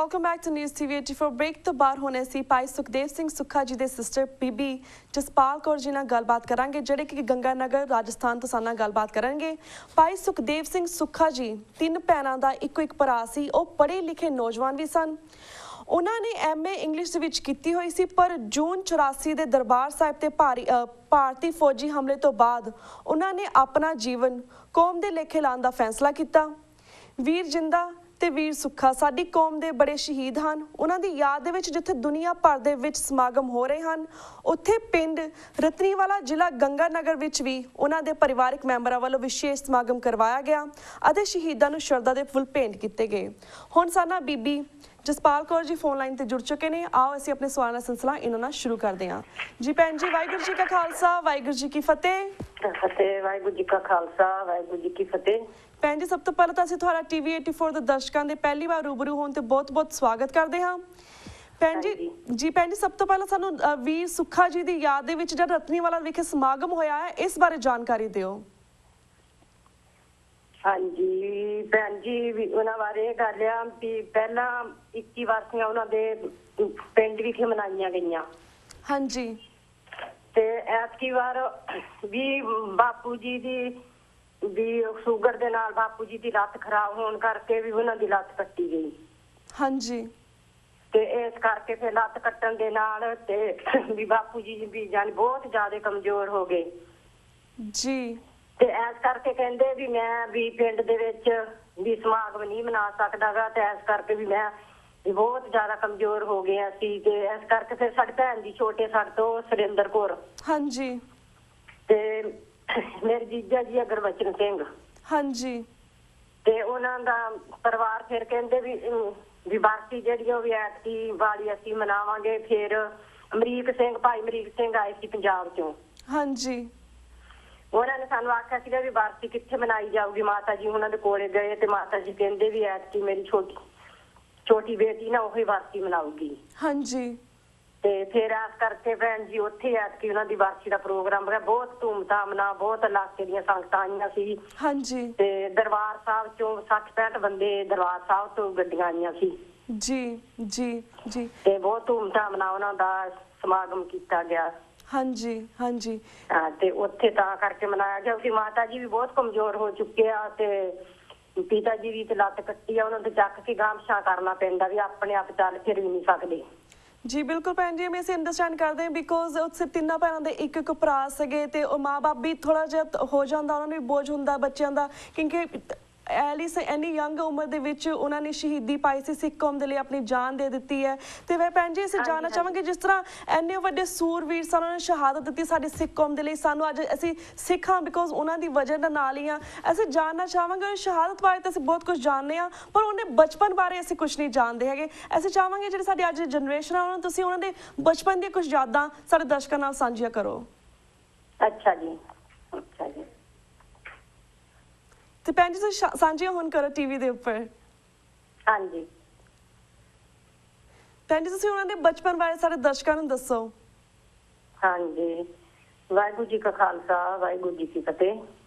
Welcome back to news TV 84 break ਤੋਂ ਬਾਅਦ ਹੋਣੇ ਸੀ ਭਾਈ ਸੁਖਦੇਵ ਸਿੰਘ ਸੁੱਖਾ ਜੀ ਦੇ ਸਿਸਟਰ ਬੀਬੀ ਜਸਪਾਲ ਕੌਰ ਜੀ ਨਾਲ ਗੱਲਬਾਤ ਕਰਾਂਗੇ ਜਿਹੜੇ ਕਿ ਗੰਗਾ ਨਗਰ ਰਾਜਸਥਾਨ ਤੋਂ ਸਾਡੇ ਨਾਲ ਗੱਲਬਾਤ ਕਰਨਗੇ। ਭਾਈ ਸੁਖਦੇਵ ਸਿੰਘ ਸੁੱਖਾ ਜੀ 3 ਭੈਣਾਂ ਦਾ ਇੱਕ ਭਰਾ ਸੀ। ਉਹ ਪੜ੍ਹੇ ਲਿਖੇ ਨੌਜਵਾਨ ਵੀ ਸਨ। ਉਹਨਾਂ ਨੇ MA ਇੰਗਲਿਸ਼ ਦੇ ਵਿੱਚ ਕੀਤੀ ਹੋਈ ਸੀ, ਪਰ ਜੂਨ 84 ਦੇ ਦਰਬਾਰ ਸਾਹਿਬ ਤੇ ਭਾਰਤੀ ਫੌਜੀ ਹਮਲੇ ਤੋਂ ਬਾਅਦ ਉਹਨਾਂ ਨੇ ਆਪਣਾ ਜੀਵਨ ਕੌਮ ਦੇ ਲੇਖੇ ਲਾਉਣ ਦਾ ਫੈਸਲਾ ਕੀਤਾ। ਵੀਰ ਜਿੰਦਾ ਤੇ ਵੀਰ ਸੁੱਖਾ ਸਾਡੀ ਕੌਮ ਦੇ ਬੜੇ ਸ਼ਹੀਦ ਹਨ। ਉਹਨਾਂ ਦੀ ਯਾਦ ਦੇ ਵਿੱਚ ਜਿੱਥੇ ਦੁਨੀਆ ਭਰ ਦੇ ਵਿੱਚ ਸਮਾਗਮ ਹੋ ਰਹੇ ਹਨ, ਉੱਥੇ ਪਿੰਡ ਰਤਨੀਵਾਲਾ ਜ਼ਿਲ੍ਹਾ ਗੰਗਾ ਨਗਰ ਵਿੱਚ ਵੀ ਉਹਨਾਂ ਦੇ ਪਰਿਵਾਰਕ ਮੈਂਬਰਾਂ ਵੱਲੋਂ ਵਿਸ਼ੇਸ਼ ਸਮਾਗਮ ਕਰਵਾਇਆ ਗਿਆ ਅਤੇ ਸ਼ਹੀਦਾਂ ਨੂੰ ਸ਼ਰਧਾ ਦੇ ਫੁੱਲ ਭੇਂਟ ਕੀਤੇ ਗਏ। ਹੁਣ ਸਾਡਾ ਬੀਬੀ ਜਸਪਾਲ ਕੌਰ ਜੀ ਫੋਨ ਲਾਈਨ ਤੇ ਜੁੜ ਚੁੱਕੇ ਨੇ। ਆਓ ਅਸੀਂ ਆਪਣੇ ਸਵਾਲਾਂ ਦਾ ਸਿਲਸਿਲਾ ਇਹਨਾਂ ਨਾਲ ਸ਼ੁਰੂ ਕਰਦੇ ਹਾਂ। ਜੀ ਭੈਣ ਜੀ, ਵਾਹਿਗੁਰੂ ਜੀ ਕਾ ਖਾਲਸਾ, ਵਾਹਿਗੁਰੂ ਜੀ ਕੀ ਫਤਿਹ। ਵਾਹਿਗੁਰੂ ਜੀ ਕਾ ਖਾਲਸਾ, ਵਾਹਿਗੁਰੂ ਜੀ ਕੀ ਫਤਿਹ। ਭੈਣ ਜੀ, ਸਭ ਤੋਂ ਪਹਿਲਾਂ ਤਾਂ ਅਸੀਂ ਤੁਹਾਡਾ TV 84 ਦੇ ਦਰਸ਼ਕਾਂ ਦੇ ਪਹਿਲੀ ਵਾਰ ਰੂਬਰੂ ਹੋਣ ਤੇ ਬਹੁਤ-ਬਹੁਤ ਸਵਾਗਤ ਕਰਦੇ ਹਾਂ। ਭੈਣ ਜੀ ਸਭ ਤੋਂ ਪਹਿਲਾਂ ਸਾਨੂੰ ਵੀਰ ਸੁੱਖਾ ਜੀ ਦੀ ਯਾਦ ਦੇ ਵਿੱਚ ਜਦ ਰਤਨੀਵਾਲਾ ਵਿਖੇ ਸਮਾਗਮ ਹੋਇਆ ਹੈ, ਇਸ ਬਾਰੇ ਜਾਣਕਾਰੀ ਦਿਓ। ਹਾਂਜੀ ਭੈਣ ਜੀ, ਉਹਨਾਂ ਬਾਰੇ ਇਹ ਗੱਲ ਆ ਵੀ ਪਹਿਲਾਂ 21 ਵਰਸੀਆਂ ਉਹਨਾਂ ਦੇ ਪਿੰਡ ਵਿਖੇ ਮਨਾਈਆਂ ਗਈਆਂ। ਹਾਂਜੀ। ਤੇ ਐਤਕੀ ਵਾਰ ਵੀ ਬਾਪੂ ਜੀ ਦੀ ਸ਼ੂਗਰ ਦੇ ਨਾਲ ਬਾਪੂ ਜੀ ਦੀ ਲੱਤ ਖਰਾਬ ਹੋਣ ਕਰਕੇ ਵੀ ਉਹਨਾਂ ਦੀ ਲੱਤ ਕੱਟੀ ਗਈ। ਹਾਂਜੀ। ਤੇ ਇਸ ਕਰਕੇ ਫਿਰ ਲੱਤ ਕੱਟਣ ਦੇ ਨਾਲ ਤੇ ਵੀ ਬਾਪੂ ਜੀ ਵੀ ਜਾਨੀ ਬਹੁਤ ਜ਼ਿਆਦਾ ਕਮਜ਼ੋਰ ਹੋ ਗਏ ਜੀ। ਤੇ ਇਸ ਕਰਕੇ ਕਹਿੰਦੇ ਵੀ ਮੈਂ ਵੀ ਪਿੰਡ ਦੇ ਵਿੱਚ ਵੀ ਸਮਾਗਮ ਨਹੀਂ ਮਨਾ ਸਕਦਾਗਾ, ਤੇ ਇਸ ਕਰਕੇ ਵੀ ਮੈਂ ਬਹੁਤ ਜ਼ਿਆਦਾ ਕਮਜ਼ੋਰ ਹੋ ਗਿਆ ਸੀ। ਤੇ ਇਸ ਕਰਕੇ ਫਿਰ ਸਾਡੀ ਭੈਣ ਦੀ ਛੋਟੇ ਸਾਡੇ ਤੋਂ ਸੁਰਿੰਦਰ ਕੌਰ, ਹਾਂਜੀ, ਤੇ ਮੇਰੇ ਜੀਜਾ ਜੀ ਗੁਰਬਚਨ ਸਿੰਘ, ਹਾਂਜੀ, ਤੇ ਉਹਨਾਂ ਦਾ ਪਰਿਵਾਰ ਫਿਰ ਕਹਿੰਦੇ ਵੀ ਬਾਕੀ ਜਿਹੜੀ ਉਹ ਵੀ ਐਤਕੀ ਵਾਲੀ ਅਸੀਂ ਮਨਾਵਾਂਗੇ। ਫਿਰ ਭਾਈ ਅਮਰੀਕ ਸਿੰਘ ਆਏ ਸੀ ਪੰਜਾਬ ਚੋਂ। ਹਾਂਜੀ। ਉਹਨਾਂ ਨੇ ਸਾਨੂੰ ਆਖਿਆ ਸੀਗਾ ਵੀ ਬਾਰਸੀ ਕਿੱਥੇ ਮਨਾਈ ਜਾਊਗੀ। ਮਾਤਾ ਜੀ ਉਹਨਾਂ ਦੇ ਕੋਲੇ ਗਏ ਤੇ ਮਾਤਾ ਜੀ ਕਹਿੰਦੇ ਵੀ ਐਤਕੀ ਮੇਰੀ ਛੋਟੀ ਬੇਟੀ ਨਾ ਉਹੀ ਬਾਰਸੀ ਮਨਾਊਗੀ। ਹਾਂਜੀ। ਤੇ ਫਿਰ ਇਸ ਕਰਕੇ ਭੈਣ ਜੀ ਉੱਥੇ ਐਤਕੀ ਉਹਨਾਂ ਦੀ ਬਾਰਸੀ ਦਾ ਪ੍ਰੋਗਰਾਮ ਹੋਇਆ। ਬਹੁਤ ਧੂਮਧਾਮ ਨਾਲ ਬਹੁਤ ਇਲਾਕੇ ਦੀਆਂ ਸੰਗਤਾਂ ਆਈਆਂ ਸੀ। ਹਾਂਜੀ। ਤੇ ਦਰਬਾਰ ਸਾਹਿਬ ਚੋਂ 60-65 ਬੰਦੇ ਦਰਬਾਰ ਸਾਹਿਬ ਤੋਂ ਗੱਡੀਆਂ ਆਈਆਂ ਸੀ। ਜੀ ਜੀ ਜੀ। ਤੇ ਬਹੁਤ ਧੂਮਧਾਮ ਨਾਲ ਉਹਨਾਂ ਦਾ ਸਮਾਗਮ ਕੀਤਾ ਗਿਆ। ਹਾਂਜੀ ਹਾਂਜੀ। ਤੇ ਉੱਥੇ ਤਾਂ ਕਰਕੇ ਮਨਾਇਆ ਗਿਆ ਕਿ ਮਾਤਾ ਜੀ ਵੀ ਬਹੁਤ ਕਮਜ਼ੋਰ ਹੋ ਚੁੱਕੇ ਆ ਤੇ ਪਿਤਾ ਜੀ ਦੀ ਤੇ ਲੱਤ ਕੱਟੀ ਆ। ਉਹਨਾਂ ਤੇ ਚੱਕ ਕੇ ਗਾਮਸ਼ਾ ਕਰਨਾ ਪੈਂਦਾ, ਵੀ ਆਪਣੇ ਆਪ ਚੱਲ ਫਿਰ ਵੀ ਨਹੀਂ ਸਕਦੇ। ਜੀ ਬਿਲਕੁਲ ਭੈਣ ਜੀ, ਅਸੀਂ ਅੰਡਰਸਟੈਂਡ ਕਰਦੇ ਹਾਂ ਬਿਕੋਜ਼ ਉੱਥੇ 3 ਭੈਣਾਂ ਦੇ ਇੱਕ ਭਰਾ ਸੀਗੇ ਤੇ ਉਹ ਮਾਂ-ਬਾਪ ਵੀ ਥੋੜਾ ਜਿਹਾ ਹੋ ਜਾਂਦਾ, ਉਹਨਾਂ ਨੂੰ ਵੀ ਬੋਝ ਹੁੰਦਾ ਬੱਚਿਆਂ ਦਾ, ਕਿਉਂਕਿ ਇੰਨੀ ਯੰਗ ਉਮਰ ਦੇ ਵਿੱਚ ਉਹਨਾਂ ਨੇ ਸ਼ਹੀਦੀ ਪਾਈ ਸੀ, ਸਿੱਖ ਕੌਮ ਦੇ ਲਈ ਆਪਣੀ ਜਾਨ ਦੇ ਦਿੱਤੀ ਹੈ। ਤੇ ਵੈ ਭੈਣ ਜੀ, ਅਸੀਂ ਜਾਣਨਾ ਚਾਹਾਂਗੇ ਜਿਸ ਤਰ੍ਹਾਂ ਇੰਨੇ ਵੱਡੇ ਸੂਰਵੀਰ ਸਨ, ਉਹਨਾਂ ਨੇ ਸ਼ਹਾਦਤ ਦਿੱਤੀ ਸਾਡੀ ਸਿੱਖ ਕੌਮ ਦੇ ਲਈ। ਸਾਨੂੰ ਅੱਜ ਅਸੀਂ ਸਿੱਖ ਹਾਂ ਬਿਕੋਜ਼ ਉਹਨਾਂ ਦੀ ਵਜ੍ਹਾ ਦੇ ਨਾਲ ਹੀ ਹਾਂ। ਅਸੀਂ ਜਾਣਨਾ ਚਾਹਾਂਗੇ ਉਹਦੀ ਸ਼ਹਾਦਤ ਬਾਰੇ ਤਾਂ ਅਸੀਂ ਬਹੁਤ ਕੁਝ ਜਾਣਦੇ ਹਾਂ, ਪਰ ਉਹਦੇ ਬਚਪਨ ਬਾਰੇ ਅਸੀਂ ਕੁਝ ਨਹੀਂ ਜਾਣਦੇ ਹੈਗੇ। ਅਸੀਂ ਚਾਹਾਂਗੇ ਜਿਹੜੀ ਸਾਡੀ ਅੱਜ ਦੀ ਜਨਰੇਸ਼ਨ ਆ, ਉਹਨਾਂ ਨੂੰ ਤੁਸੀਂ ਉਹਨਾਂ ਦੇ ਬਚਪਨ ਦੀਆਂ ਕੁਝ ਯਾਦਾਂ ਸਾਡੇ ਦਰਸ਼ਕਾਂ ਨਾਲ ਸਾਂਝੀਆਂ ਕਰੋ। ਅੱਛਾ ਜੀ, ਅੱਛਾ ਜੀ। ਤੇ ਭੈਣ ਜੀ ਤੁਸੀਂ ਸਾਂਝੀਆਂ ਹੁਣ ਕਰੋ TV ਦੇ ਉੱਪਰ। ਹਾਂਜੀ ਭੈਣ ਜੀ, ਤੁਸੀਂ ਉਹਨਾਂ ਦੇ ਬਚਪਨ ਬਾਰੇ ਸਾਡੇ ਦਰਸ਼ਕਾਂ ਨੂੰ ਦੱਸੋ। ਹਾਂਜੀ। ਵਾਹਿਗੁਰੂ ਜੀ ਕਾ ਖਾਲਸਾ, ਵਾਹਿਗੁਰੂ ਜੀ ਕੀ ਫਤਿਹ।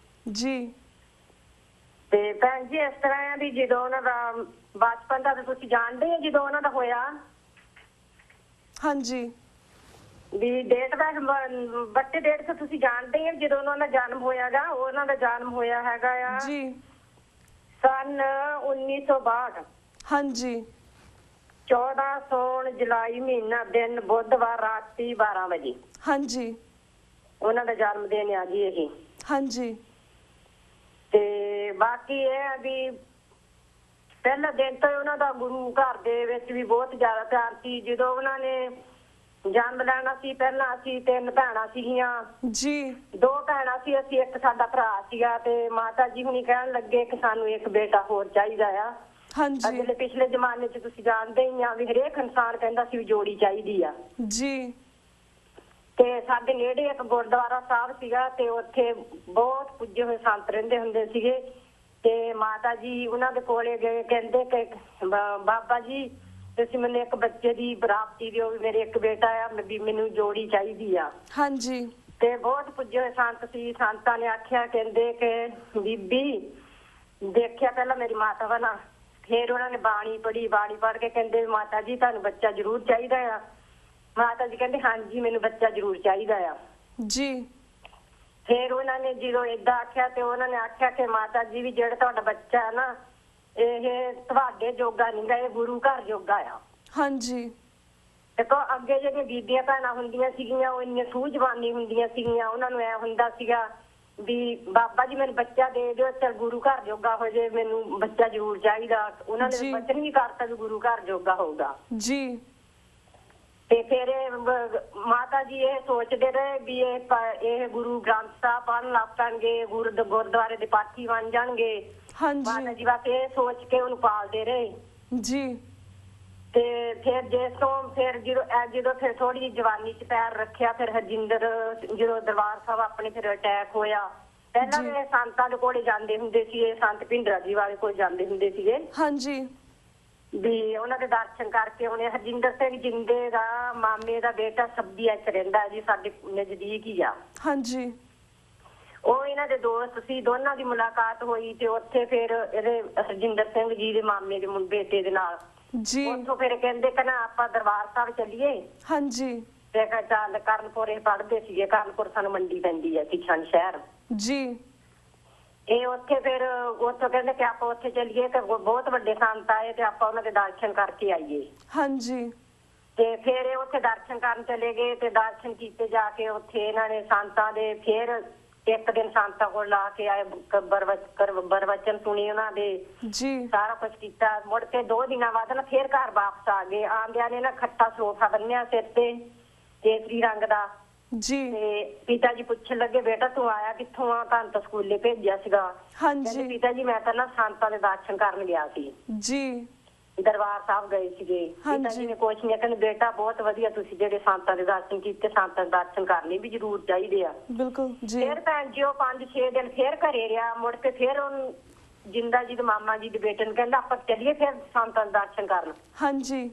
ਜੀ। ਤੇ ਭੈਣ ਜੀ ਇਸ ਤਰ੍ਹਾਂ ਆ ਵੀ ਜਦੋਂ ਉਹਨਾਂ ਦਾ ਬਚਪਨ ਦਾ ਤੁਸੀਂ ਜਾਣਦੇ ਹੋ, ਜਦੋਂ ਉਹਨਾਂ ਦਾ ਹੋਇਆ। ਹਾਂਜੀ। ਵੀ ਡੇਟ ਦਾ ਬੱਚੇ ਡੇਟ ਤੋਂ ਤੁਸੀਂ ਜਾਣਦੇ ਹੋ ਜਦੋਂ ਉਹਨਾਂ ਦਾ ਜਨਮ ਹੋਇਆਗਾ। ਉਹਨਾਂ ਦਾ ਜਨਮ ਹੋਇਆ ਹੈਗਾ ਆ ਜੀ ਸਨ 1962। ਹਾਂਜੀ। 14 ਜੁਲਾਈ ਮਹੀਨਾ, ਦਿਨ ਬੁੱਧਵਾਰ, ਰਾਤੀ 12 ਵਜੇ। ਹਾਂਜੀ। ਉਹਨਾਂ ਦਾ ਜਨਮ ਦਿਨ ਆ ਜੀ ਇਹ। ਹਾਂਜੀ। ਤੇ ਬਾਕੀ ਇਹ ਆ ਵੀ ਪਹਿਲਾ ਦਿਨ ਤੋਂ ਉਹਨਾਂ ਦਾ ਗੁਰੂ ਘਰ ਦੇ ਵਿੱਚ ਵੀ ਬਹੁਤ ਜ਼ਿਆਦਾ ਪਿਆਰ ਸੀ। ਜਦੋਂ ਉਹਨਾਂ ਨੇ ਜਨਮ ਲੈਣਾ ਸੀ, ਪਹਿਲਾਂ ਅਸੀਂ 3 ਭੈਣਾਂ ਸੀਗੀਆਂ ਜੀ। 2 ਭੈਣਾਂ ਸੀ ਅਸੀਂ, ਇੱਕ ਸਾਡਾ ਭਰਾ ਸੀਗਾ। ਤੇ ਮਾਤਾ ਜੀ ਹੁਣੀ ਕਹਿਣ ਲੱਗੇ ਕਿ ਸਾਨੂੰ ਇੱਕ ਬੇਟਾ ਹੋਰ ਚਾਹੀਦਾ ਆ। ਹਾਂਜੀ। ਅਗਲੇ ਪਿਛਲੇ ਜ਼ਮਾਨੇ 'ਚ ਤੁਸੀਂ ਜਾਣਦੇ ਹੀ ਆ ਵੀ ਹਰੇਕ ਇਨਸਾਨ ਕਹਿੰਦਾ ਸੀ ਵੀ ਜੋੜੀ ਚਾਹੀਦੀ ਆ ਜੀ। ਤੇ ਸਾਡੇ ਨੇੜੇ ਇੱਕ ਗੁਰਦੁਆਰਾ ਸਾਹਿਬ ਸੀਗਾ ਤੇ ਉੱਥੇ ਬਹੁਤ ਪੁੱਜੇ ਹੋਏ ਸੰਤ ਰਹਿੰਦੇ ਹੁੰਦੇ ਸੀਗੇ। ਤੇ ਮਾਤਾ ਜੀ ਉਹਨਾਂ ਦੇ ਕੋਲੇ ਗਏ, ਕਹਿੰਦੇ ਕਿ ਬਾਬਾ ਜੀ ਤੁਸੀਂ ਮੈਨੂੰ ਇੱਕ ਬੱਚੇ ਦੀ ਪ੍ਰਾਪਤੀ ਦਿਓ, ਵੀ ਮੇਰੇ ਇੱਕ ਬੇਟਾ ਆ, ਵੀ ਮੈਨੂੰ ਜੋੜੀ ਚਾਹੀਦੀ ਆ। ਹਾਂਜੀ। ਤੇ ਬਹੁਤ ਪੁੱਜੇ ਹੋਏ ਸੰਤ ਸੀ। ਸੰਤਾਂ ਨੇ ਆਖਿਆ, ਕਹਿੰਦੇ ਕਿ ਬੀਬੀ ਦੇਖਿਆ ਪਹਿਲਾਂ ਮੇਰੀ ਮਾਤਾ ਵਾ ਨਾ ਫਿਰ ਉਹਨਾਂ ਨੇ ਬਾਣੀ ਪੜ੍ਹ ਕੇ ਕਹਿੰਦੇ ਮਾਤਾ ਜੀ ਤੁਹਾਨੂੰ ਬੱਚਾ ਜ਼ਰੂਰ ਚਾਹੀਦਾ ਆ। ਮਾਤਾ ਜੀ ਕਹਿੰਦੇ ਹਾਂਜੀ ਮੈਨੂੰ ਬੱਚਾ ਜ਼ਰੂਰ ਚਾਹੀਦਾ ਆ ਜੀ। ਫਿਰ ਉਹਨਾਂ ਨੇ ਜਦੋਂ ਏਦਾਂ ਆਖਿਆ ਤੇ ਉਹਨਾਂ ਨੇ ਆਖਿਆ ਕਿ ਮਾਤਾ ਜੀ ਵੀ ਜਿਹੜਾ ਤੁਹਾਡਾ ਬੱਚਾ ਹੈ ਨਾ ਇਹ ਤੁਹਾਡੇ ਜੋਗਾ ਨਹੀਂ ਗਾ, ਇਹ ਗੁਰੂ ਘਰ ਜੋਗਾ ਆ। ਹਾਂਜੀ। ਦੇਖੋ ਅੱਗੇ ਜਿਹੜੀਆਂ ਬੀਬੀਆਂ ਭੈਣਾਂ ਹੁੰਦੀਆਂ ਸੀਗੀਆਂ ਉਹ ਇੰਨੀਆਂ ਸੂਝਵਾਨੀ ਹੁੰਦੀਆਂ ਸੀਗੀਆਂ, ਉਹਨਾਂ ਨੂੰ ਐ ਹੁੰਦਾ ਸੀਗਾ ਵੀ ਬਾਬਾ ਜੀ ਮੈਨੂੰ ਬੱਚਾ ਦੇ ਦਿਓ, ਚਲ ਗੁਰੂ ਘਰ ਜੋਗਾ ਹੋ ਜੇ, ਮੈਨੂੰ ਬੱਚਾ ਜ਼ਰੂਰ ਚਾਹੀਦਾ। ਉਹਨਾਂ ਨੇ ਵਚਨ ਵੀ ਕਰਤਾ ਵੀ ਗੁਰੂ ਘਰ ਜੋਗਾ ਹੋਊਗਾ ਜੀ। ਤੇ ਫਿਰ ਮਾਤਾ ਜੀ ਇਹ ਸੋਚਦੇ ਰਹੇ ਵੀ ਇਹ ਗੁਰੂ ਗ੍ਰੰਥ ਸਾਹਿਬ ਪੜ੍ਹਨ ਲੱਗ ਪੈਣਗੇ, ਗੁਰਦੁਆਰੇ ਦੇ ਪਾਠੀ ਬਣ ਜਾਣਗੇ। ਮਾਤਾ ਜੀ ਬਸ ਇਹ ਸੋਚ ਕੇ ਉਹਨੂੰ ਪਾਲਦੇ ਰਹੇ ਜੀ। ਤੇ ਫਿਰ ਜਦੋਂ ਫਿਰ ਥੋੜੀ ਜਿਹੀ ਜਵਾਨੀ ਚ ਪੈਰ ਰੱਖਿਆ, ਫਿਰ ਹਰਜਿੰਦਰ ਜਦੋਂ ਦਰਬਾਰ ਸਾਹਿਬ ਆਪਣੇ ਫਿਰ ਅਟੈਕ ਹੋਇਆ, ਪਹਿਲਾਂ ਵੀ ਸੰਤਾਂ ਦੇ ਕੋਲੇ ਜਾਂਦੇ ਹੁੰਦੇ ਸੀ, ਇਹ ਸੰਤ ਭਿੰਡਰਾ ਜੀ ਵਾਲੇ ਕੋਲ ਜਾਂਦੇ ਹੁੰਦੇ ਸੀਗੇ। ਹਾਂਜੀ। ਵੀ ਉਹਨਾਂ ਦੇ ਦਰਸ਼ਨ ਕਰਕੇ ਉਹਨੇ ਹਰਜਿੰਦਰ ਸਿੰਘ ਜਿੰਦੇ ਦਾ ਮਾਮੇ ਦਾ ਬੇਟਾ ਸੱਬੀ ਐਚ ਰਹਿੰਦਾ ਜੀ, ਸਾਡੇ ਨਜ਼ਦੀਕ ਹੀ ਆ। ਹਾਂਜੀ। ਉਹ ਇਹਨਾਂ ਦੇ ਦੋਸਤ ਸੀ, ਦੋਨਾਂ ਦੀ ਮੁਲਾਕਾਤ ਹੋਈ ਤੇ ਉੱਥੇ ਫਿਰ ਇਹਦੇ ਹਰਜਿੰਦਰ ਸਿੰਘ ਜੀ ਦੇ ਮਾਮੇ ਦੇ ਬੇਟੇ ਦੇ ਨਾਲ ਜੀ ਉੱਥੋਂ ਫਿਰ ਕਹਿੰਦੇ ਕਿ ਨਾ ਆਪਾਂ ਦਰਬਾਰ ਸਾਹਿਬ ਚੱਲੀਏ। ਹਾਂਜੀ। ਤੇ ਚੱਲ ਕਰਨਪੁਰ ਇਹ ਪੜ੍ਹਦੇ ਸੀਗੇ, ਕਰਨਪੁਰ ਸਾਨੂੰ ਮੰਡੀ ਪੈਂਦੀ ਹੈ ਕਿਸ਼ਨ ਸ਼ਹਿਰ ਜੀ। ਇਹ ਉੱਥੇ ਫਿਰ ਉੱਥੋਂ ਕਹਿੰਦੇ ਕਿ ਆਪਾਂ ਉੱਥੇ ਚੱਲੀਏ ਤੇ ਬਹੁਤ ਵੱਡੇ ਸੰਤ ਆਏ ਤੇ ਆਪਾਂ ਉਹਨਾਂ ਦੇ ਦਰਸ਼ਨ ਕਰਕੇ ਆਈਏ। ਹਾਂਜੀ। ਤੇ ਫਿਰ ਇਹ ਉੱਥੇ ਦਰਸ਼ਨ ਕਰਨ ਚਲੇ ਗਏ ਤੇ ਦਰਸ਼ਨ ਕੀਤੇ ਜਾ ਕੇ ਉੱਥੇ ਇਹਨਾਂ ਨੇ ਸੰਤਾਂ ਦੇ ਫਿਰ ਇੱਕ ਦਿਨ ਸੰਤਾਂ ਕੋਲ ਲਾ ਕੇ ਆਏ, ਬਰਵਚਨ ਸੁਣੀ ਉਹਨਾਂ ਦੇ ਜੀ, ਸਾਰਾ ਕੁਝ ਕੀਤਾ। ਮੁੜ ਕੇ 2 ਦਿਨਾਂ ਬਾਅਦ ਨਾ ਫਿਰ ਘਰ ਵਾਪਸ ਆ ਗਏ। ਆਂਦਿਆਂ ਨੇ ਨਾ ਖੱਟਾ ਸਲੋਫਾ ਬੰਨਿਆ ਸਿਰ ਤੇ ਕੇਸਰੀ ਰੰਗ ਦਾ ਜੀ। ਤੇ ਪਿਤਾ ਜੀ ਪੁੱਛਣ ਲੱਗੇ ਬੇਟਾ ਤੂੰ ਆਇਆ ਕਿੱਥੋਂ ਆ, ਤੁਹਾਨੂੰ ਤਾਂ ਸਕੂਲੇ ਭੇਜਿਆ ਸੀਗਾ। ਹਾਂਜੀ। ਪਿਤਾ ਜੀ ਮੈਂ ਤਾਂ ਨਾ ਸੰਤਾਂ ਦੇ ਦਰਸ਼ਨ ਕਰਨ ਗਿਆ ਸੀ ਜੀ, ਦਰਬਾਰ ਸਾਹਿਬ ਗਏ ਸੀਗੇ। ਪਿਤਾ ਜੀ ਨੇ ਕੁਛ ਨਹੀਂ ਕਹਿੰਦੇ ਬੇਟਾ ਬਹੁਤ ਵਧੀਆ, ਤੁਸੀਂ ਜਿਹੜੇ ਸੰਤਾਂ ਦੇ ਦਰਸ਼ਨ ਕੀਤੇ, ਸੰਤਾਂ ਦੇ ਦਰਸ਼ਨ ਕਰਨੇ ਵੀ ਜ਼ਰੂਰ ਚਾਹੀਦੇ ਆ। ਬਿਲਕੁਲ ਜੀ। ਫਿਰ ਭੈਣ ਜੀ ਉਹ 5-6 ਦਿਨ ਫਿਰ ਘਰੇ ਰਿਹਾ। ਮੁੜ ਕੇ ਫਿਰ ਉਹਨੂੰ ਜਿੰਦਾ ਜੀ ਦੇ ਮਾਮਾ ਜੀ ਦੇ ਬੇਟੇ ਨੂੰ ਕਹਿੰਦਾ ਆਪਾਂ ਚੱਲੀਏ ਫਿਰ ਸੰਤਾਂ ਦੇ ਦਰਸ਼ਨ ਕਰਨ। ਹਾਂਜੀ।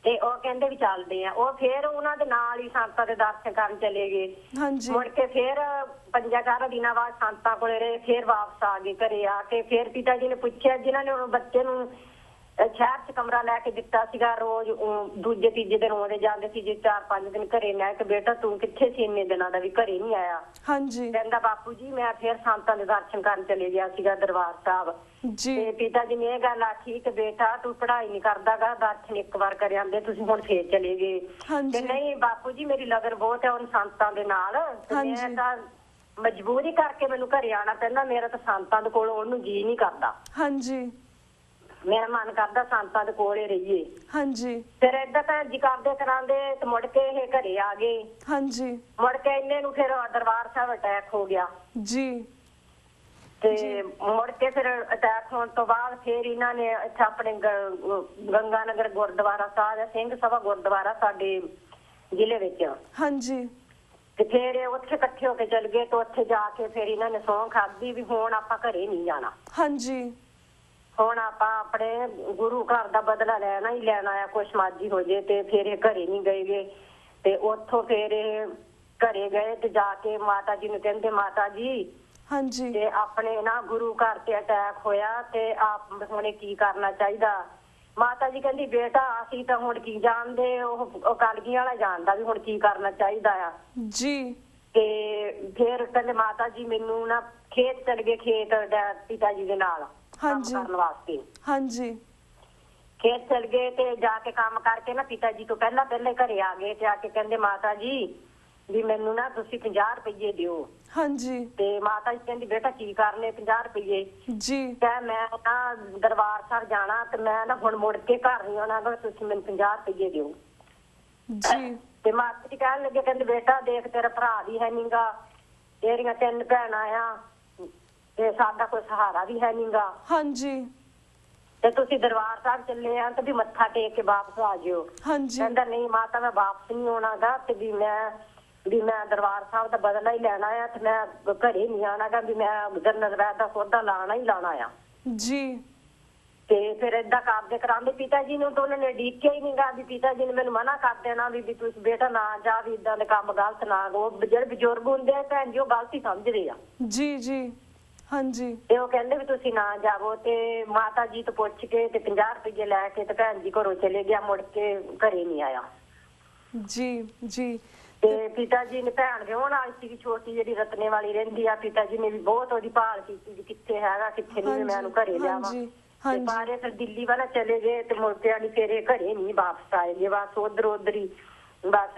ਤੇ ਉਹ ਕਹਿੰਦੇ ਵੀ ਚੱਲਦੇ ਆ। ਉਹ ਫਿਰ ਉਹਨਾਂ ਦੇ ਨਾਲ ਹੀ ਸੰਤਾਂ ਦੇ ਦਰਸ਼ਨ ਕਰਨ ਚਲੇ ਗਏ। ਹਾਂਜੀ। ਮੁੜ ਕੇ ਫਿਰ 5-4 ਦਿਨਾਂ ਬਾਅਦ ਸੰਤਾਂ ਕੋਲੇ ਰਹੇ, ਫਿਰ ਵਾਪਸ ਆ ਗਏ ਘਰੇ। ਆ ਕੇ ਫਿਰ ਪਿਤਾ ਜੀ ਨੇ ਪੁੱਛਿਆ, ਜਿਨ੍ਹਾਂ ਨੇ ਉਹ ਬੱਚੇ ਨੂੰ ਸ਼ਹਿਰ 'ਚ ਕਮਰਾ ਲੈ ਕੇ ਦਿੱਤਾ ਸੀਗਾ, ਰੋਜ਼ ਦੂਜੇ ਤੀਜੇ ਦਿਨ ਆਉਂਦੇ ਜਾਂਦੇ ਸੀ ਜੇ 4-5 ਦਿਨ ਘਰੇ। ਮੈਂ ਕਿ ਬੇਟਾ ਤੂੰ ਕਿੱਥੇ ਸੀ ਇੰਨੇ ਦਿਨਾਂ ਦਾ ਵੀ ਘਰੇ ਨਹੀਂ ਆਇਆ? ਹਾਂਜੀ। ਕਹਿੰਦਾ ਬਾਪੂ ਜੀ ਮੈਂ ਫਿਰ ਸੰਤਾਂ ਦੇ ਦਰਸ਼ਨ ਕਰਨ ਚਲੇ ਗਿਆ ਸੀਗਾ ਦਰਬਾਰ ਸਾਹਿਬ ਜੀ। ਤੇ ਪਿਤਾ ਜੀ ਨੇ ਇਹ ਗੱਲ ਆਖੀ ਕਿ ਬੇਟਾ ਤੂੰ ਪੜ੍ਹਾਈ ਨਹੀਂ ਕਰਦਾਗਾ, ਦਰਸ਼ਨ ਇੱਕ ਵਾਰ ਕਰ ਆਂਦੇ, ਤੁਸੀਂ ਹੁਣ ਫੇਰ ਚਲੇ ਗਏ। ਤੇ ਨਹੀਂ ਬਾਪੂ ਜੀ ਮੇਰੀ ਲਗਨ ਬਹੁਤ ਹੈ ਉਹਨਾਂ ਸੰਤਾਂ ਦੇ ਨਾਲ, ਮੈਂ ਤਾਂ ਮਜਬੂਰੀ ਕਰਕੇ ਮੈਨੂੰ ਘਰੇ ਆਉਣਾ ਪੈਂਦਾ, ਮੇਰਾ ਤਾਂ ਸੰਤਾਂ ਦੇ ਕੋਲ ਉਹਨੂੰ ਜੀ ਨਹੀਂ ਕਰਦਾ। ਹਾਂਜੀ। ਮੇਰਾ ਮਨ ਕਰਦਾ ਸੰਤਾਂ ਦੇ ਕੋਲ ਹੀ ਰਹੀਏ। ਹਾਂਜੀ। ਫਿਰ ਏਦਾਂ ਭੈਣ ਜੀ ਕਰਦੇ ਕਰਾਂਦੇ ਤੇ ਮੁੜ ਕੇ ਇਹ ਘਰੇ ਆ ਗਏ। ਹਾਂਜੀ। ਮੁੜ ਕੇ ਇਹਨੇ ਨੂੰ ਫਿਰ ਦਰਬਾਰ ਸਾਹਿਬ ਅਟੈਕ ਹੋ ਗਿਆ ਜੀ। ਤੇ ਮੁੜ ਕੇ ਫਿਰ ਅਟੈਕ ਹੋਣ ਤੋਂ ਬਾਅਦ ਫਿਰ ਇਹਨਾਂ ਨੇ ਇੱਥੇ ਆਪਣੇ ਗੰਗਾ ਨਗਰ ਗੁਰਦੁਆਰਾ ਸਾਹਿਬ, ਸਿੰਘ ਸਭਾ ਗੁਰਦੁਆਰਾ ਸਾਡੇ ਜ਼ਿਲ੍ਹੇ ਵਿੱਚ। ਹਾਂਜੀ। ਤੇ ਫਿਰ ਉੱਥੇ ਇਕੱਠੇ ਹੋ ਕੇ ਚਲ ਗਏ ਤੇ ਉੱਥੇ ਜਾ ਕੇ ਫਿਰ ਇਹਨਾਂ ਨੇ ਸਹੁੰ ਖਾਧੀ ਵੀ ਹੁਣ ਆਪਾਂ ਘਰੇ ਨਹੀਂ ਜਾਣਾ। ਹਾਂਜੀ। ਹੁਣ ਆਪਾਂ ਆਪਣੇ ਗੁਰੂ ਘਰ ਦਾ ਬਦਲਾ ਲੈਣਾ ਹੀ ਲੈਣਾ ਆ, ਕੁਛ ਮਰਜ਼ੀ ਹੋ ਜੇ। ਤੇ ਫਿਰ ਇਹ ਘਰੇ ਨਹੀਂ ਗਏ ਤੇ ਉੱਥੋਂ ਫਿਰ ਇਹ ਘਰੇ ਗਏ ਤੇ ਜਾ ਕੇ ਮਾਤਾ ਜੀ ਨੂੰ ਕਹਿੰਦੇ ਮਾਤਾ ਜੀ ਹਾਂਜੀ ਤੇ ਆਪਣੇ ਨਾ ਗੁਰੂ ਘਰ ਤੇ ਅਟੈਕ ਹੋਇਆ ਤੇ ਆਪ ਹੁਣ ਕੀ ਕਰਨਾ ਚਾਹੀਦਾ? ਮਾਤਾ ਜੀ ਕਹਿੰਦੀ ਬੇਟਾ ਅਸੀਂ ਤਾਂ ਹੁਣ ਕੀ ਜਾਣਦੇ, ਉਹ ਕਲਗੀ ਵਾਲਾ ਜਾਣਦਾ ਵੀ ਹੁਣ ਕੀ ਕਰਨਾ ਚਾਹੀਦਾ ਆ ਜੀ। ਤੇ ਫਿਰ ਕਹਿੰਦੇ ਮਾਤਾ ਜੀ ਮੈਨੂੰ ਨਾ ਖੇਤ ਚਲ ਗਏ, ਖੇਤ ਪਿਤਾ ਜੀ ਦੇ ਨਾਲ ਕੰਮ ਕਰਨ ਵਾਸਤੇ। ਹਾਂਜੀ। ਖੇਤ ਚਲ ਗਏ ਤੇ ਜਾ ਕੇ ਕੰਮ ਕਰਕੇ ਨਾ ਪਿਤਾ ਜੀ ਤੋਂ ਪਹਿਲਾਂ ਘਰੇ ਆ ਗਏ ਤੇ ਆ ਕੇ ਕਹਿੰਦੇ ਮਾਤਾ ਜੀ ਵੀ ਮੈਨੂੰ ਨਾ ਤੁਸੀਂ 50 ਰੁਪਏ ਦਿਓ। ਹਾਂਜੀ। ਤੇ ਮਾਤਾ ਜੀ ਕਹਿੰਦੀ ਬੇਟਾ ਕੀ ਕਰਨੇ 50 ਰੁਪਏ ਜੀ? ਕਹਿ ਮੈਂ ਨਾ ਦਰਬਾਰ ਸਾਹਿਬ ਜਾਣਾ ਤੇ ਮੈਂ ਨਾ ਹੁਣ ਮੁੜ ਕੇ ਘਰ ਨਹੀਂ ਆਉਣਾ, ਤੁਸੀਂ ਮੈਨੂੰ 50 ਰੁਪਏ ਦਿਓ ਜੀ। ਤੇ ਮਾਤਾ ਜੀ ਕਹਿਣ ਲੱਗੇ ਕਹਿੰਦੇ ਬੇਟਾ ਦੇਖ ਤੇਰਾ ਭਰਾ ਵੀ ਹੈ ਨੀਗਾ, ਤੇਰੀਆਂ 3 ਭੈਣਾਂ ਆ ਤੇ ਸਾਡਾ ਕੋਈ ਸਹਾਰਾ ਵੀ ਹੈ ਨੀਗਾ। ਹਾਂਜੀ। ਤੇ ਤੁਸੀਂ ਦਰਬਾਰ ਸਾਹਿਬ ਚੱਲੇ ਆ ਤੇ ਵੀ ਮੱਥਾ ਟੇਕ ਕੇ ਵਾਪਸ ਆ ਜਿਓ। ਹਾਂਜੀ। ਕਹਿੰਦਾ ਨਹੀਂ ਮਾਤਾ ਮੈਂ ਵਾਪਸ ਨਹੀਂ ਆਉਣਾਗਾ ਤੇ ਵੀ ਮੈਂ ਦਰਬਾਰ ਸਾਹਿਬ ਦਾ ਬਦਲਾ ਹੀ ਲੈਣਾ ਆ ਤੇ ਮੈਂ ਘਰੇ ਨਹੀਂ ਆਉਣਾਗਾ, ਵੀ ਮੈਂ ਜਨਰਲ ਵੈਦ ਦਾ ਸੌਦਾ ਲਾਣਾ ਹੀ ਲਾਣਾ ਆ ਜੀ। ਤੇ ਫਿਰ ਏਦਾਂ ਕਰਦੇ ਕਰਾਂਦੇ ਪਿਤਾ ਜੀ ਨੂੰ ਤਾਂ ਉਹਨਾਂ ਨੇ ਡੀਕਿਆ ਹੀ ਨਹੀਂਗਾ ਵੀ ਪਿਤਾ ਜੀ ਨੇ ਮੈਨੂੰ ਮਨਾ ਕਰ ਦੇਣਾ ਵੀ ਤੁਸੀਂ ਬੇਟਾ ਨਾ ਜਾ, ਵੀ ਇਦਾਂ ਦੇ ਕੰਮ ਗਲਤ ਨਾ। ਉਹ ਜਿਹੜੇ ਬਜ਼ੁਰਗ ਹੁੰਦੇ ਆ ਭੈਣ ਜੀ ਉਹ ਗਲਤ ਹੀ ਸਮਝਦੇ ਆ ਜੀ ਜੀ। ਹਾਂਜੀ ਤੇ ਉਹ ਕਹਿੰਦੇ ਵੀ ਤੁਸੀਂ ਨਾ ਜਾਵੋ ਤੇ ਮਾਤਾ ਜੀ ਤੋਂ ਪੁੱਛ ਕੇ ਤੇ 50 ਰੁਪਏ ਲੈ ਕੇ ਤੇ ਭੈਣ ਜੀ ਘਰੋਂ ਚਲੇ ਗਿਆ, ਮੁੜ ਕੇ ਘਰੇ ਨਹੀਂ ਆਇਆ ਜੀ ਜੀ। ਤੇ ਪਿਤਾ ਜੀ ਨੇ ਭੈਣ ਦੇ ਉਹਨਾਂ ਵਾਲੀ ਸੀ ਛੋਟੀ ਜਿਹੜੀ ਰਤਨੇ ਵਾਲੀ ਰਹਿੰਦੀ ਆ, ਪਿਤਾ ਜੀ ਨੇ ਵੀ ਬਹੁਤ ਉਹਦੀ ਭਾਲ ਕੀਤੀ ਵੀ ਕਿੱਥੇ ਹੈਗਾ ਕਿੱਥੇ ਨਹੀਂ, ਮੈਂ ਉਹਨੂੰ ਘਰੇ ਲਿਆਵਾਂ। ਤੇ ਬਾਰੇ ਫਿਰ ਦਿੱਲੀ ਵਾਲਾ ਚਲੇ ਗਏ ਤੇ ਮੁੜ ਕੇ ਨਹੀਂ, ਫਿਰ ਇਹ ਘਰੇ ਨਹੀਂ ਵਾਪਸ ਆਏ ਜੇ, ਬਸ ਉਧਰ ਹੀ ਬਸ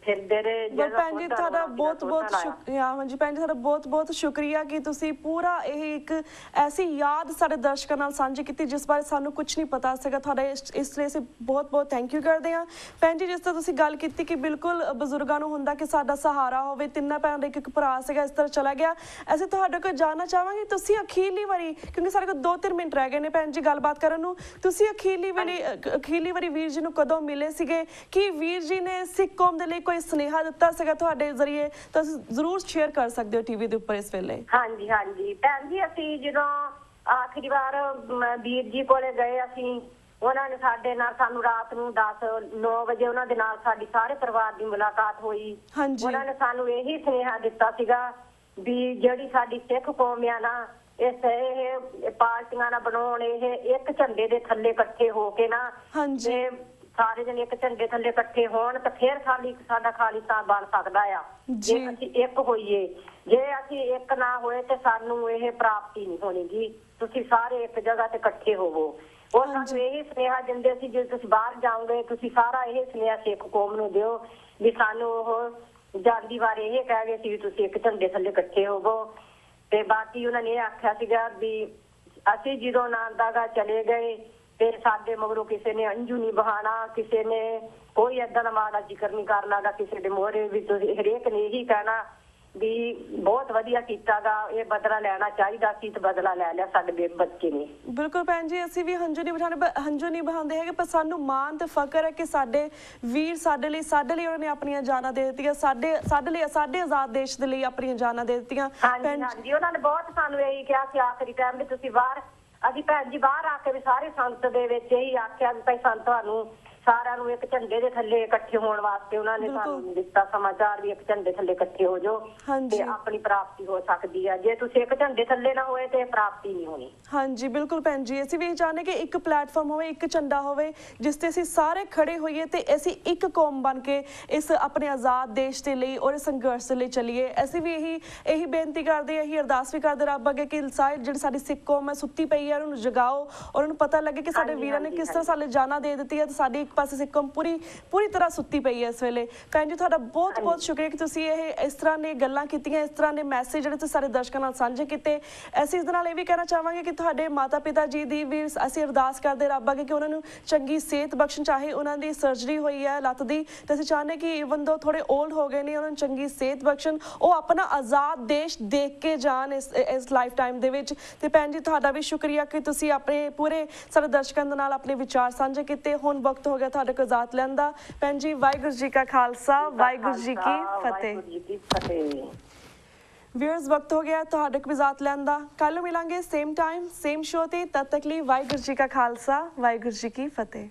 ਫਿਰਦੇ ਰਹੇ। ਭੈਣ ਜੀ ਤੁਹਾਡਾ ਬਹੁਤ ਬਹੁਤ ਸ਼ੁਕਰੀਆ। ਹਾਂਜੀ ਭੈਣ ਜੀ ਤੁਹਾਡਾ ਬਹੁਤ ਬਹੁਤ ਸ਼ੁਕਰੀਆ ਕਿ ਤੁਸੀਂ ਪੂਰਾ ਇਹ ਇੱਕ ਐਸੀ ਯਾਦ ਸਾਡੇ ਦਰਸ਼ਕਾਂ ਨਾਲ ਸਾਂਝੀ ਕੀਤੀ ਜਿਸ ਬਾਰੇ ਸਾਨੂੰ ਕੁਝ ਨਹੀਂ ਪਤਾ ਸੀਗਾ। ਤੁਹਾਡਾ ਇਸ ਲਈ ਅਸੀਂ ਬਹੁਤ ਬਹੁਤ ਥੈਂਕ ਯੂ ਕਰਦੇ ਹਾਂ। ਭੈਣ ਜੀ ਜਿਸ ਤਰ੍ਹਾਂ ਤੁਸੀਂ ਗੱਲ ਕੀਤੀ ਕਿ ਬਿਲਕੁਲ ਬਜ਼ੁਰਗਾਂ ਨੂੰ ਹੁੰਦਾ ਕਿ ਸਾਡਾ ਸਹਾਰਾ ਹੋਵੇ, ਤਿੰਨਾਂ ਭੈਣ ਦਾ ਇੱਕ ਭਰਾ ਸੀਗਾ, ਇਸ ਤਰ੍ਹਾਂ ਚਲਾ ਗਿਆ। ਅਸੀਂ ਤੁਹਾਡੇ ਕੋਲ ਜਾਣਨਾ ਚਾਹਾਂਗੇ ਤੁਸੀਂ ਅਖੀਰਲੀ ਵਾਰੀ, ਕਿਉਂਕਿ ਸਾਡੇ ਕੋਲ 2-3 ਮਿੰਟ ਰਹਿ ਗਏ ਨੇ ਭੈਣ ਜੀ ਗੱਲਬਾਤ ਕਰਨ ਨੂੰ, ਤੁਸੀਂ ਅਖੀਰਲੀ ਵਾਰੀ ਵੀਰ ਜੀ ਨੂੰ ਕਦੋਂ ਮਿਲੇ ਸੀਗੇ? ਕਿ ਵੀਰ ਜੀ ਨੇ ਸਿੱਖ ਕੌਮ ਦੇ ਲਈ ਕੋਈ ਸੁਨੇਹਾ ਦਿੱਤਾ ਸੀਗਾ ਤੁਹਾਡੇ ਜ਼ਰੀਏ? ਤੁਸੀਂ ਜ਼ਰੂਰ ਸ਼ੇਅਰ ਕਰ ਸਕਦੇ ਹੋ ਟੀਵੀ ਦੇ ਉੱਪਰ ਇਸ ਵੇਲੇ। ਹਾਂਜੀ ਹਾਂਜੀ ਭੈਣ ਜੀ, ਅਸੀਂ ਜਦੋਂ ਆਖਰੀ ਵਾਰ ਵੀਰ ਜੀ ਕੋਲੇ ਗਏ, ਅਸੀਂ ਉਹਨਾਂ ਨੇ ਸਾਡੇ ਨਾਲ, ਸਾਨੂੰ ਰਾਤ ਨੂੰ 10-9 ਵਜੇ ਉਹਨਾਂ ਦੇ ਨਾਲ ਸਾਡੀ ਸਾਰੇ ਪਰਿਵਾਰ ਦੀ ਮੁਲਾਕਾਤ ਹੋਈ। ਉਹਨਾਂ ਨੇ ਸਾਨੂੰ ਇਹੀ ਸੁਨੇਹਾ ਦਿੱਤਾ ਸੀਗਾ ਵੀ ਜਿਹੜੀ ਸਾਡੀ ਸਿੱਖ ਕੌਮ ਆ ਨਾ, ਇਹ ਪਾਰਟੀਆਂ ਨਾ ਬਣਾਉਣ, ਇਹ ਇੱਕ ਝੰਡੇ ਦੇ ਥੱਲੇ ਇਕੱਠੇ ਹੋ ਕੇ ਨਾ, ਤੇ ਸਾਰੇ ਜਣੇ ਇੱਕ ਝੰਡੇ ਥੱਲੇ ਇਕੱਠੇ ਹੋਣ ਤਾਂ ਫਿਰ ਸਾਡਾ ਖਾਲਿਸਤਾਨ ਬਣ ਸਕਦਾ ਆ, ਜੇ ਅਸੀਂ ਇੱਕ ਹੋਈਏ। ਜੇ ਅਸੀਂ ਇੱਕ ਨਾ ਹੋਏ ਤੇ ਸਾਨੂੰ ਇਹ ਪ੍ਰਾਪਤੀ ਨਹੀਂ ਹੋਣੀ ਜੀ। ਤੁਸੀਂ ਸਾਰੇ ਇੱਕ ਜਗ੍ਹਾ ਤੇ ਇਕੱਠੇ ਹੋਵੋ। ਉਹ ਸਾਨੂੰ ਇਹੀ ਸੁਨੇਹਾ ਦਿੰਦੇ ਸੀ, ਜੇ ਤੁਸੀਂ ਬਾਹਰ ਜਾਓਗੇ ਤੁਸੀਂ ਸਾਰਾ ਇਹ ਸੁਨੇਹਾ ਸਿੱਖ ਕੌਮ ਨੂੰ ਦਿਓ ਵੀ ਸਾਨੂੰ ਉਹ ਜਾਂਦੀ ਵਾਰ ਇਹ ਕਹਿ ਗਏ ਸੀ ਵੀ ਤੁਸੀਂ ਇੱਕ ਝੰਡੇ ਥੱਲੇ ਇਕੱਠੇ ਹੋਵੋ। ਤੇ ਬਾਕੀ ਉਹਨਾਂ ਨੇ ਇਹ ਆਖਿਆ ਸੀਗਾ ਵੀ ਅਸੀਂ ਜਦੋਂ ਨਾਨਦਾਗਾ ਚਲੇ ਗਏ ਤੇ ਸਾਡੇ ਮਗਰੋਂ ਕਿਸੇ ਨੇ ਅੰਜੂ ਨਹੀਂ ਬਹਾਣਾ, ਕਿਸੇ ਨੇ ਕੋਈ ਏਦਾਂ ਦਾ ਮਾੜਾ ਜ਼ਿਕਰ ਨਹੀਂ ਕਰਨਾਗਾ ਕਿਸੇ ਦੇ ਮੋਹਰੇ ਵੀ। ਤੁਸੀਂ ਹਰੇਕ ਨੇ ਇਹੀ ਕਹਿਣਾ ਵੀ ਬਹੁਤ ਵਧੀਆ ਕੀਤਾਗਾ, ਇਹ ਬਦਲਾ ਲੈਣਾ ਚਾਹੀਦਾ ਸੀ ਤੇ ਬਦਲਾ ਲੈ ਲਿਆ ਸਾਡੇ ਬੱਚੇ ਨੇ। ਬਿਲਕੁਲ ਭੈਣ ਜੀ, ਅਸੀਂ ਵੀ ਹੰਝੂ ਨਹੀਂ ਬਹਾਉਂਦੇ ਹੈਗੇ, ਪਰ ਸਾਨੂੰ ਮਾਣ ਤੇ ਫਕਰ ਹੈ ਕਿ ਸਾਡੇ ਵੀਰ ਸਾਡੇ ਲਈ ਉਹਨਾਂ ਨੇ ਆਪਣੀਆਂ ਜਾਨਾਂ ਦੇ ਦਿੱਤੀਆਂ, ਸਾਡੇ ਆਜ਼ਾਦ ਦੇਸ਼ ਦੇ ਲਈ ਆਪਣੀਆਂ ਜਾਨਾਂ ਦੇ ਦਿੱਤੀਆਂ। ਹਾਂਜੀ ਉਹਨਾਂ ਨੇ ਬਹੁਤ ਸਾਨੂੰ ਇਹੀ ਕਿਹਾ ਸੀ ਆਖਰੀ ਟਾਈਮ ਵੀ ਤੁਸੀਂ ਬਾਹਰ, ਅਸੀਂ ਭੈਣ ਜੀ ਬਾਹਰ ਆ ਕੇ ਵੀ ਸਾਰੇ ਸੰਗਤ ਦੇ ਵਿੱਚ ਇਹੀ ਆਖਿਆ ਵੀ ਭਾਈ ਸਾਨੂੰ ਤੁਹਾਨੂੰ ਸਾਰਿਆਂ ਨੂੰ ਇੱਕ ਝੰਡੇ ਦੇ ਥੱਲੇ ਇਕੱਠੇ ਹੋਣ ਵਾਸਤੇ ਉਹਨਾਂ ਨੇ ਸਾਨੂੰ ਦਿੱਤਾ ਸਮਾਚਾਰ ਵੀ ਇੱਕ ਝੰਡੇ ਥੱਲੇ ਇਕੱਠੇ ਹੋ ਜਾਓ ਤੇ ਆਪਣੀ ਪ੍ਰਾਪਤੀ ਹੋ ਸਕਦੀ ਹੈ। ਜੇ ਤੁਸੀਂ ਇੱਕ ਝੰਡੇ ਥੱਲੇ ਨਾ ਹੋਏ ਤੇ ਪ੍ਰਾਪਤੀ ਨਹੀਂ ਹੋਣੀ। ਹਾਂਜੀ ਬਿਲਕੁਲ ਭੈਣ ਜੀ, ਅਸੀਂ ਵੀ ਚਾਹੁੰਦੇ ਕਿ ਇੱਕ ਪਲੇਟਫਾਰਮ ਹੋਵੇ, ਇੱਕ ਝੰਡਾ ਹੋਵੇ ਜਿਸ ਤੇ ਅਸੀਂ ਸਾਰੇ ਖੜੇ ਹੋਈਏ ਤੇ ਅਸੀਂ ਇੱਕ ਕੌਮ ਬਣ ਕੇ ਇਸ ਆਪਣੇ ਆਜ਼ਾਦ ਦੇਸ਼ ਦੇ ਲਈ ਔਰ ਸੰਘਰਸ਼ ਦੇ ਲਈ ਚੱਲੀਏ। ਅਸੀਂ ਵੀ ਇਹੀ ਬੇਨਤੀ ਕਰਦੇ, ਇਹੀ ਅਰਦਾਸ ਵੀ ਕਰਦੇ ਰੱਬ ਅੱਗੇ ਕਿ ਜਿਹੜੀ ਸਾਡੀ ਸਿੱਖ ਕੌਮ ਹੈ ਸੁੱਤੀ ਪਈ ਹੈ, ਉਹਨੂੰ ਜਗਾਓ ਔਰ ਉਹਨੂੰ ਪਤਾ ਲੱਗੇ ਕਿ ਸਾਡੇ ਵੀਰਾਂ ਨੇ ਕਿਸ ਤਰ੍ਹਾਂ ਸਾਡੇ ਜਾਨਾਂ ਦੇ ਦਿੱਤੀ ਹੈ ਤੇ ਸਾਡੀ ਪਾਸੇ ਸਿੱਖ ਕੌਮ ਪੂਰੀ ਤਰ੍ਹਾਂ ਸੁੱਤੀ ਪਈ ਹੈ ਇਸ ਵੇਲੇ। ਭੈਣ ਜੀ ਤੁਹਾਡਾ ਬਹੁਤ ਬਹੁਤ ਸ਼ੁਕਰੀਆ ਕਿ ਤੁਸੀਂ ਇਸ ਤਰ੍ਹਾਂ ਦੀਆਂ ਗੱਲਾਂ ਕੀਤੀਆਂ, ਇਸ ਤਰ੍ਹਾਂ ਦੇ ਮੈਸੇਜ ਜਿਹੜੇ ਤੁਸੀਂ ਸਾਡੇ ਦਰਸ਼ਕਾਂ ਨਾਲ ਸਾਂਝੇ ਕੀਤੇ। ਅਸੀਂ ਇਸ ਦੇ ਨਾਲ ਇਹ ਵੀ ਕਹਿਣਾ ਚਾਹਾਂਗੇ ਕਿ ਤੁਹਾਡੇ ਮਾਤਾ ਪਿਤਾ ਜੀ ਦੀ ਵੀ ਅਸੀਂ ਅਰਦਾਸ ਕਰਦੇ ਰੱਬ ਅੱਗੇ ਕਿ ਉਹਨਾਂ ਨੂੰ ਚੰਗੀ ਸਿਹਤ ਬਖਸ਼ਣ। ਚਾਹੇ ਉਹਨਾਂ ਦੀ ਸਰਜਰੀ ਹੋਈ ਹੈ ਲੱਤ ਦੀ, ਤੇ ਅਸੀਂ ਚਾਹੁੰਦੇ ਕਿ ਈਵਨ ਦੋ ਥੋੜੇ ਓਲਡ ਹੋ ਗਏ ਨੇ, ਉਹਨਾਂ ਨੂੰ ਚੰਗੀ ਸਿਹਤ ਬਖਸ਼ਣ, ਉਹ ਆਪਣਾ ਆਜ਼ਾਦ ਦੇਸ਼ ਦੇਖ ਕੇ ਜਾਣ ਇਸ ਲਾਈਫ ਟਾਈਮ ਦੇ ਵਿੱਚ। ਤੇ ਭੈਣ ਜੀ ਤੁਹਾਡਾ ਵੀ ਸ਼ੁਕਰੀਆ ਕਿ ਤੁਸੀਂ ਆਪਣੇ ਪੂਰੇ ਸਾਡੇ ਦਰਸ਼ਕਾਂ ਦੇ ਨਾਲ ਆਪਣੇ ਵਿਚਾਰ ਸਾਂਝੇ ਕੀਤੇ। ਹੁਣ ਵਕਤ ਹੋ ਗਿਆ ਤੁਹਾਡੇ ਕੋਲ ਇਜਾਜ਼ਤ ਲੈਣ ਦਾ। ਭੈਣ ਜੀ ਵਾਹਿਗੁਰੂ ਜੀ ਕਾ ਖਾਲਸਾ, ਵਾਹਿਗੁਰੂ ਜੀ ਕੀ ਫਤਿਹ। ਵਿਊਅਰਸ ਵਕਤ ਹੋ ਗਿਆ ਤੁਹਾਡੇ ਕੋਲ ਇਜਾਜ਼ਤ ਲੈਣ ਦਾ। ਕੱਲ ਨੂੰ ਮਿਲਾਂਗੇ ਸੇਮ ਟਾਈਮ ਸੇਮ ਸ਼ੋ ਤੇ, ਤਦ ਤੱਕ ਲਈ ਵਾਹਿਗੁਰੂ ਜੀ ਕਾ ਖਾਲਸਾ, ਵਾਹਿਗੁਰੂ ਜੀ ਕੀ ਫਤਿਹ।